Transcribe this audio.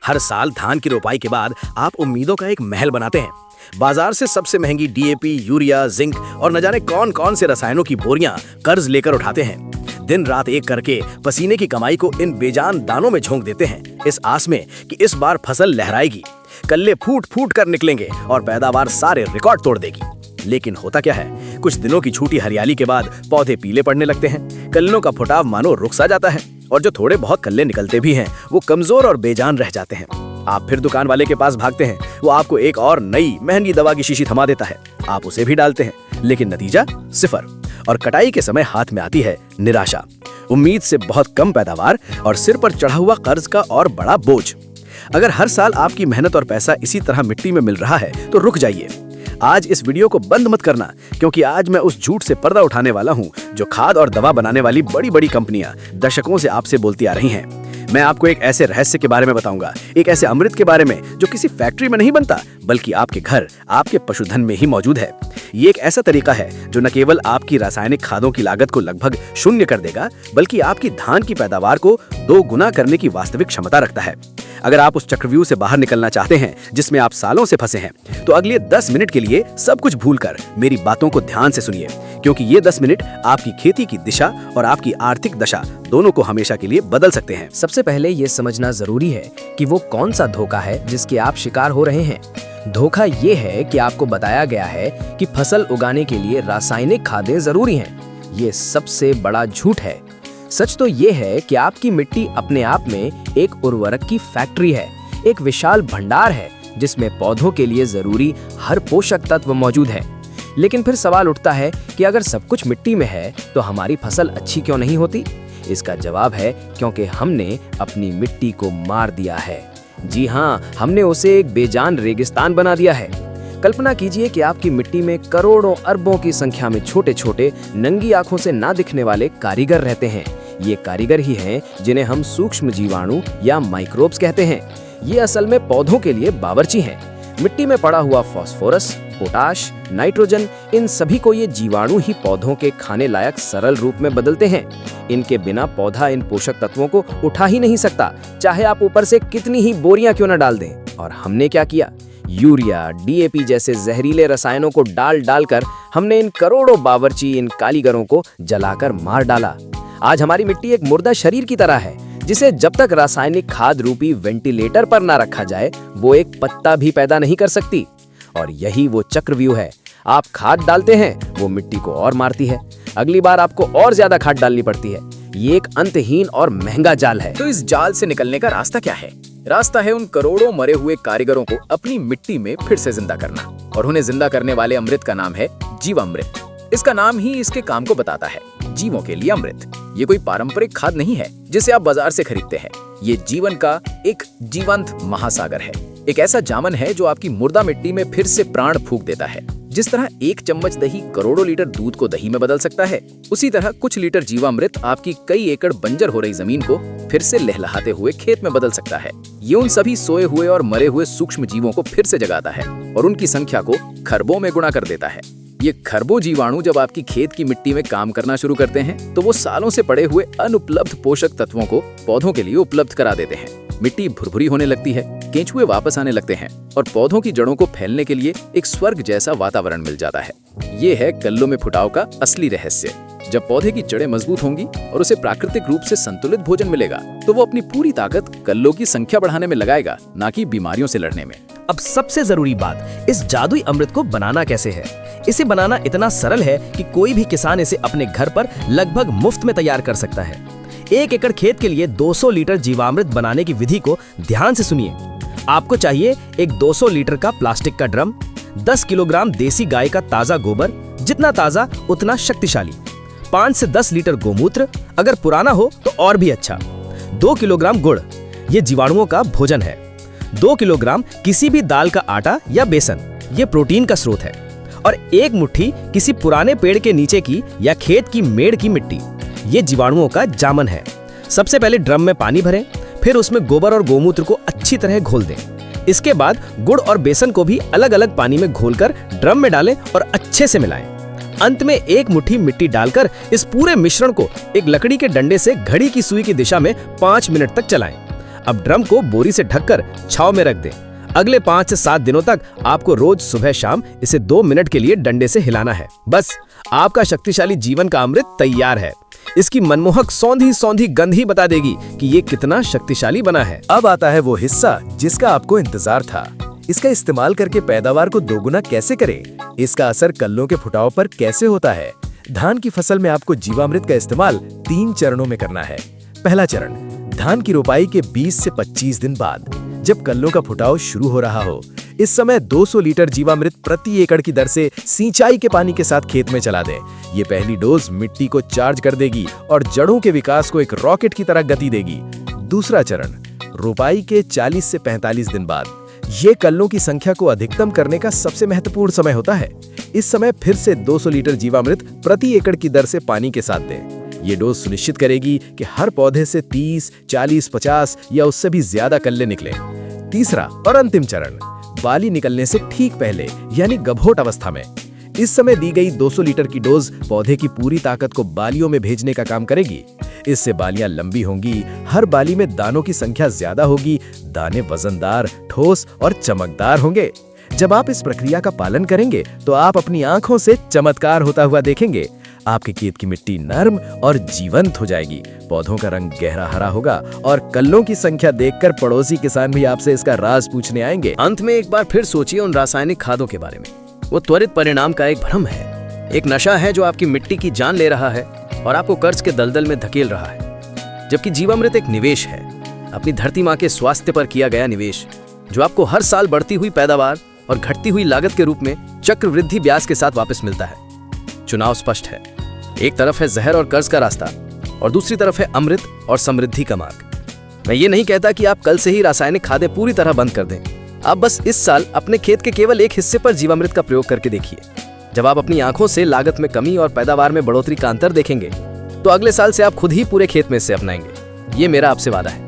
हर साल धान की रोपाई के बाद आप उम्मीदों का एक महल बनाते हैं। बाजार से सबसे महंगी डीएपी, यूरिया, जिंक और न जाने कौन कौन से रसायनों की बोरियां कर्ज लेकर उठाते हैं। दिन रात एक करके पसीने की कमाई को इन बेजान दानों में झोंक देते हैं, इस आस में कि इस बार फसल लहराएगी, कल्ले फूट फूट कर निकलेंगे और पैदावार सारे रिकॉर्ड तोड़ देगी। लेकिन होता क्या है, कुछ दिनों की छूटी हरियाली के बाद पौधे पीले पड़ने लगते हैं, कल्लों का फुटाव मानो रुक सा जाता है और जो थोड़े बहुत कल्ले निकलते भी हैं वो कमजोर और बेजान रह जाते हैं। आप फिर दुकान वाले के पास भागते हैं, वो आपको एक और नई महंगी दवा की शीशी थमा देता है। आप उसे भी डालते हैं, लेकिन नतीजा सिफर। और कटाई के समय हाथ में आती है निराशा, उम्मीद से बहुत कम पैदावार और सिर पर चढ़ा हुआ कर्ज का और बड़ा बोझ। अगर हर साल आपकी मेहनत और पैसा इसी तरह मिट्टी में मिल रहा है तो रुक जाइए। आज इस वीडियो को बंद मत करना, क्योंकि आज मैं उस झूठ से पर्दा उठाने वाला हूं जो खाद और दवा बनाने वाली बड़ी बड़ी कंपनियां दशकों से आपसे बोलती आ रही हैं। मैं आपको एक ऐसे रहस्य के बारे में बताऊंगा, एक ऐसे अमृत के बारे में जो किसी फैक्ट्री में नहीं बनता, बल्कि आपके घर, आपके पशुधन में ही मौजूद है। ये एक ऐसा तरीका है जो न केवल आपकी रासायनिक खादों की लागत को लगभग शून्य कर देगा, बल्कि आपकी धान की पैदावार को 2 गुना करने की वास्तविक क्षमता रखता है। अगर आप उस चक्रव्यूह से बाहर निकलना चाहते हैं जिसमें आप सालों से फंसे हैं, तो अगले 10 मिनट के लिए सब कुछ भूलकर मेरी बातों को ध्यान से सुनिए, क्योंकि ये 10 मिनट आपकी खेती की दिशा और आपकी आर्थिक दशा दोनों को हमेशा के लिए बदल सकते हैं। सबसे पहले ये समझना जरूरी है कि वो कौन सा धोखा है जिसके आप शिकार हो रहे हैं। धोखा ये है कि आपको बताया गया है कि फसल उगाने के लिए रासायनिक खादें जरूरी हैं। ये सबसे बड़ा झूठ है। सच तो ये है कि आपकी मिट्टी अपने आप में एक उर्वरक की फैक्ट्री है, एक विशाल भंडार है जिसमें पौधों के लिए जरूरी हर पोषक तत्व मौजूद है। लेकिन फिर सवाल उठता है कि अगर सब कुछ मिट्टी में है तो हमारी फसल अच्छी क्यों नहीं होती? इसका जवाब है क्योंकि हमने अपनी मिट्टी को मार दिया है। जी हाँ, हमने उसे एक बेजान रेगिस्तान बना दिया है। कल्पना कीजिए कि आपकी मिट्टी में करोड़ों अरबों की संख्या में छोटे छोटे नंगी आंखों से ना दिखने वाले कारीगर रहते हैं। ये कारीगर ही हैं जिन्हें हम सूक्ष्म जीवाणु या माइक्रोब्स कहते हैं। ये असल में पौधों के लिए बावर्ची हैं। मिट्टी में पड़ा हुआ फास्फोरस, पोटाश, नाइट्रोजन, इन सभी को ये जीवाणु ही पौधों के खाने लायक सरल रूप में बदलते हैं। इनके बिना पौधा इन पोषक तत्वों को उठा ही नहीं सकता, चाहे आप ऊपर से कितनी ही बोरियां क्यों न डाल दें। और हमने क्या किया? यूरिया, डीएपी जैसे जहरीले रसायनों को डाल कर हमने इन करोड़ों बावर्ची, इन कारीगरों को जलाकर मार डाला। आज हमारी मिट्टी एक मुर्दा शरीर की तरह है, जिसे जब तक रासायनिक खाद रूपी वेंटिलेटर पर ना रखा जाए वो एक पत्ता भी पैदा नहीं कर सकती। और यही वो चक्रव्यूह है। आप खाद डालते हैं, वो मिट्टी को और मारती है, अगली बार आपको और ज्यादा खाद डालनी पड़ती है। ये एक अंतहीन और महंगा जाल है। तो इस जाल से निकलने का रास्ता क्या है? रास्ता है उन करोड़ों मरे हुए कारीगरों को अपनी मिट्टी में फिर से जिंदा करना। और उन्हें जिंदा करने वाले अमृत का नाम है जीवामृत। इसका नाम ही इसके काम को बताता है, जीवों के लिए अमृत। ये कोई पारंपरिक खाद नहीं है जिसे आप बाजार से खरीदते हैं। ये जीवन का एक जीवंत महासागर है, एक ऐसा जामन है जो आपकी मुर्दा मिट्टी में फिर से प्राण फूंक देता है। जिस तरह 1 चम्मच दही करोड़ों लीटर दूध को दही में बदल सकता है, उसी तरह कुछ लीटर जीवामृत आपकी कई एकड़ बंजर हो रही जमीन को फिर से लहलहाते हुए खेत में बदल सकता है। ये उन सभी सोए हुए और मरे हुए सूक्ष्म जीवों को फिर से जगाता है और उनकी संख्या को खरबों में गुणा कर देता है। ये खरबों जीवाणु जब आपकी खेत की मिट्टी में काम करना शुरू करते हैं तो वो सालों से पड़े हुए अनुपलब्ध पोषक तत्वों को पौधों के लिए उपलब्ध करा देते हैं। मिट्टी भुरभुरी होने लगती है, केंचुए वापस आने लगते हैं और पौधों की जड़ों को फैलने के लिए एक स्वर्ग जैसा वातावरण मिल जाता है। ये है कल्लों में फुटाव का असली रहस्य। जब पौधे की जड़ें मजबूत होंगी और उसे प्राकृतिक रूप से संतुलित भोजन मिलेगा, तो वो अपनी पूरी ताकत कल्लों की संख्या बढ़ाने में लगाएगा, ना कि बीमारियों से लड़ने में। अब सबसे जरूरी बात, इस जादुई अमृत को बनाना कैसे है? इसे बनाना इतना सरल है कि कोई भी किसान इसे अपने घर पर लगभग मुफ्त में तैयार कर सकता है। 1 एकड़ खेत के लिए 200 लीटर जीवामृत बनाने की विधि को ध्यान से सुनिए। आपको चाहिए एक 200 लीटर का प्लास्टिक का ड्रम, 10 किलोग्राम देसी गाय का ताजा गोबर, जितना ताजा उतना शक्तिशाली, 5 से 10 लीटर गोमूत्र, अगर पुराना हो तो और भी अच्छा, 2 किलोग्राम गुड़, ये जीवाणुओं का भोजन है, 2 किलोग्राम किसी भी दाल का आटा या बेसन, ये प्रोटीन का स्रोत है, और 1 मुट्ठी किसी पुराने पेड़ के नीचे की या खेत की मेड़ की मिट्टी, ये जीवाणुओं का जामन है। सबसे पहले ड्रम में पानी भरें, फिर उसमें गोबर और गोमूत्र को अच्छी तरह घोल दें। इसके बाद गुड़ और बेसन को भी अलग अलग पानी में घोलकर ड्रम में डालें और अच्छे से मिलाएं। अंत में 1 मुट्ठी मिट्टी डालकर इस पूरे मिश्रण को एक लकड़ी के डंडे से घड़ी की सुई की दिशा में 5 मिनट तक चलाएं। अब ड्रम को बोरी से ढककर छांव में रख दें। अगले 5 से 7 दिनों तक आपको रोज सुबह शाम इसे 2 मिनट के लिए डंडे से हिलाना है। बस आपका शक्तिशाली जीवन का अमृत तैयार है। इसकी मनमोहक सौंधी सौंधी गंध ही बता देगी कि ये कितना शक्तिशाली बना है। अब आता है वो हिस्सा जिसका आपको इंतजार था। इसका इस्तेमाल करके पैदावार को दोगुना कैसे करें? इसका असर कल्लों के फुटाव पर कैसे होता है? धान की फसल में आपको जीवामृत का इस्तेमाल 3 चरणों में करना है। पहला चरण, धान की रोपाई के 20 से 25 दिन बाद, जब कल्लों का फुटाव शुरू हो रहा हो। इस समय 200 लीटर जीवामृत प्रति एकड़ की दर से सिंचाई के पानी के साथ खेत में चला दें। ये पहली डोज मिट्टी को चार्ज कर देगी और जड़ों के विकास को एक रॉकेट की तरह गति देगी। दूसरा चरण, रोपाई के 40 से 45 दिन बाद, ये कल्लों की संख्या को अधिकतम करने का सबसे महत्वपूर्ण समय होता है। इस समय फिर से 200 लीटर जीवामृत प्रति एकड़ की दर से पानी के साथ दें। ये डोज सुनिश्चित करेगी कि हर पौधे से 30, 40, 50 या उससे भी ज्यादा कल्ले निकले। तीसरा और अंतिम चरण, बाली निकलने से ठीक पहले यानी गभोट अवस्था में। इस समय दी गई 200 लीटर की डोज पौधे की पूरी ताकत को बालियों में भेजने का काम करेगी। इससे बालियां लंबी होंगी, हर बाली में दानों की संख्या ज्यादा होगी, दाने वजनदार, ठोस और चमकदार होंगे। जब आप इस प्रक्रिया का पालन करेंगे तो आप अपनी आंखों से चमत्कार होता हुआ देखेंगे। आपके खेत की मिट्टी नर्म और जीवंत हो जाएगी, पौधों का रंग गहरा हरा होगा और कल्लों की संख्या देखकर पड़ोसी किसान भी आपसे इसका राज पूछने आएंगे। अंत में एक बार फिर सोचिए उन रासायनिक खादों के बारे में। वो त्वरित परिणाम का एक भ्रम है, एक नशा है जो आपकी मिट्टी की जान ले रहा है और आपको कर्ज के दलदल में धकेल रहा है। जबकि जीवामृत एक निवेश है, अपनी धरती माँ के स्वास्थ्य पर किया गया निवेश, जो आपको हर साल बढ़ती हुई पैदावार और घटती हुई लागत के रूप में चक्रवृद्धि ब्याज के साथ वापस मिलता है। चुनाव स्पष्ट है, एक तरफ है जहर और कर्ज का रास्ता और दूसरी तरफ है अमृत और समृद्धि का मार्ग। मैं ये नहीं कहता कि आप कल से ही रासायनिक खादें पूरी तरह बंद कर दें। आप बस इस साल अपने खेत के केवल एक हिस्से पर जीवामृत का प्रयोग करके देखिए। जब आप अपनी आंखों से लागत में कमी और पैदावार में बढ़ोतरी का अंतर देखेंगे तो अगले साल से आप खुद ही पूरे खेत में इसे अपनाएंगे। ये मेरा आपसे वादा है।